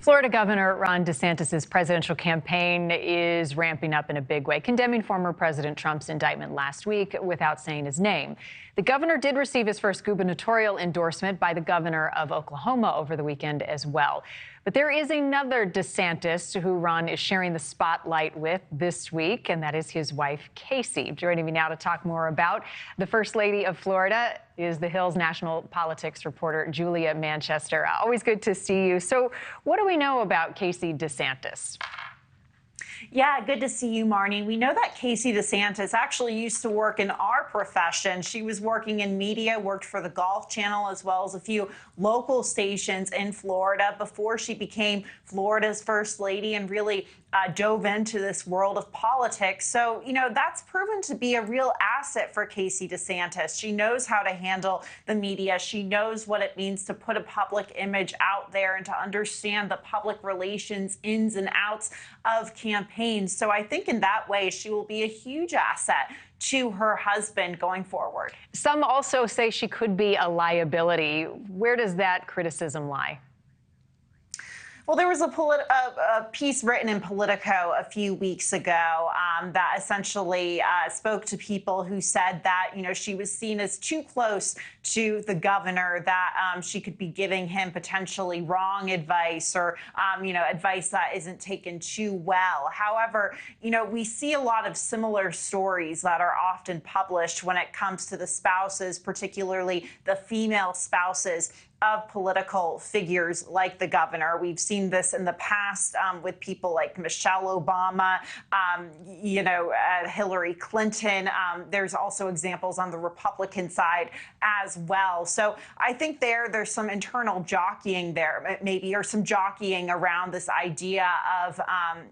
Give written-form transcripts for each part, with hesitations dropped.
Florida Governor Ron DeSantis' presidential campaign is ramping up in a big way, condemning former President Trump's indictment last week without saying his name. The governor did receive his first gubernatorial endorsement by the governor of Oklahoma over the weekend as well. But there is another DeSantis who Ron is sharing the spotlight with this week, and that is his wife, Casey. Joining me now to talk more about the First Lady of Florida is the Hill's national politics reporter, Julia Manchester. Always good to see you. So what do we know about Casey DeSantis? Yeah, good to see you, Marni. We know that Casey DeSantis actually used to work in our profession. She was working in media, worked for the Golf Channel, as well as a few local stations in Florida before she became Florida's First Lady and really dove into this world of politics. So, that's proven to be a real asset for Casey DeSantis. She knows how to handle the media. She knows what it means to put a public image out there and to understand the public relations ins and outs of campaigns. So I think in that way, she will be a huge asset to her husband going forward. Some also say she could be a liability. Where does that criticism lie? Well, there was a piece written in Politico a few weeks ago that essentially spoke to people who said that, she was seen as too close to the governor, that she could be giving him potentially wrong advice or, advice that isn't taken too well. However, we see a lot of similar stories that are often published when it comes to the spouses, particularly the female spouses of political figures like the governor. We've seen this in the past with people like Michelle Obama, Hillary Clinton. There's also examples on the Republican side as well. So I think there's some internal jockeying there, maybe, or some jockeying around this idea of,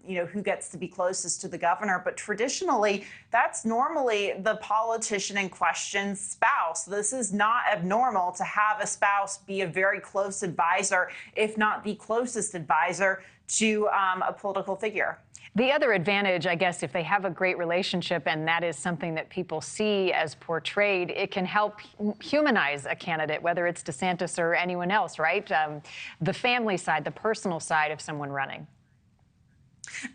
who gets to be closest to the governor. But traditionally, that's normally the politician in question's spouse. This is not abnormal to have a spouse be a very close advisor, if not the closest advisor to a political figure. The other advantage, I guess, if they have a great relationship and that is something that people see as portrayed, it can help humanize a candidate, whether it's DeSantis or anyone else, right? The family side, the personal side of someone running.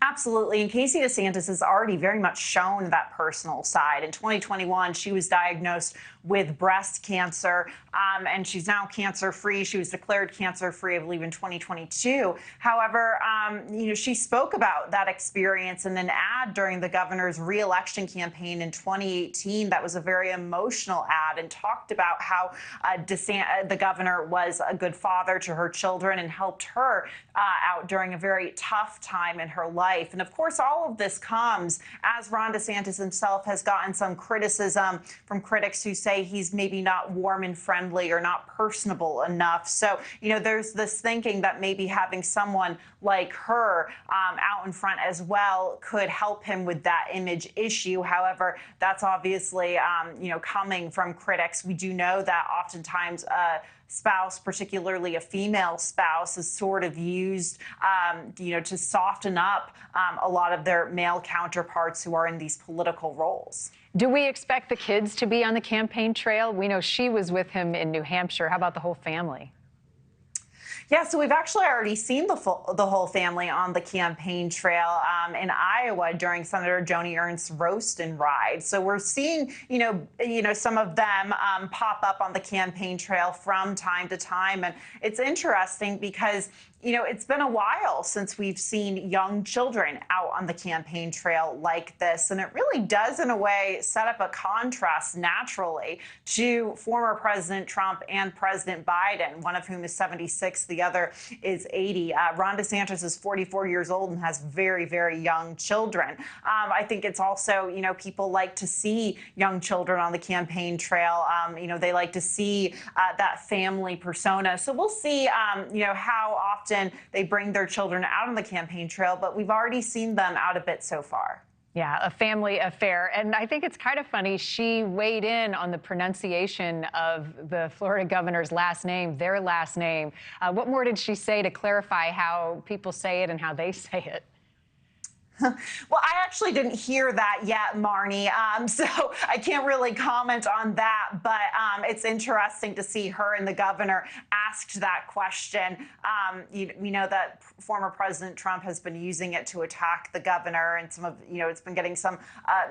Absolutely. And Casey DeSantis has already very much shown that personal side. In 2021, she was diagnosed with breast cancer, and she's now cancer-free. She was declared cancer-free, I believe, in 2022. However, she spoke about that experience in an ad during the governor's re-election campaign in 2018. That was a very emotional ad, and talked about how the governor was a good father to her children and helped her out during a very tough time in her life. And of course, all of this comes as Ron DeSantis himself has gotten some criticism from critics who say he's maybe not warm and friendly or not personable enough. So, there's this thinking that maybe having someone like her out in front as well could help him with that image issue. However, that's obviously, coming from critics. We do know that oftentimes spouse, particularly a female spouse, is sort of used, to soften up a lot of their male counterparts who are in these political roles. Do we expect the kids to be on the campaign trail? We know she was with him in New Hampshire. How about the whole family? Yeah, so we've actually already seen the whole family on the campaign trail in Iowa during Senator Joni Ernst's roast and ride. So we're seeing, some of them pop up on the campaign trail from time to time. And it's interesting because, it's been a while since we've seen young children out on the campaign trail like this. And it really does, in a way, set up a contrast naturally to former President Trump and President Biden, one of whom is 76, the other is 80. Ron DeSantis is 44 years old and has very, very young children. I think it's also, people like to see young children on the campaign trail. They like to see that family persona. So we'll see, how often they bring their children out on the campaign trail, but we've already seen them out a bit so far. Yeah, a family affair. And I think it's kind of funny. She weighed in on the pronunciation of the Florida governor's last name, their last name. What more did she say to clarify how people say it and how they say it? Well, I actually didn't hear that yet, Marni, so I can't really comment on that. But it's interesting to see her and the governor asked that question. We know that former President Trump has been using it to attack the governor, and it's been getting some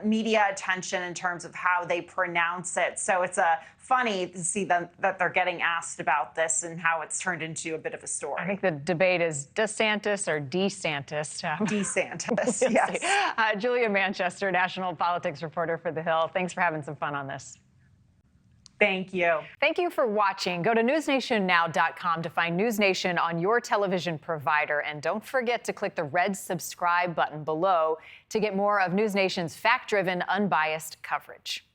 media attention in terms of how they pronounce it. So it's funny to see that they're getting asked about this and how it's turned into a bit of a story. I think the debate is DeSantis or DeSantis. DeSantis, yes. Julia Manchester, national politics reporter for The Hill. Thanks for having some fun on this. Thank you. Thank you for watching. Go to newsnationnow.com to find NewsNation on your television provider. And don't forget to click the red subscribe button below to get more of NewsNation's fact-driven, unbiased coverage.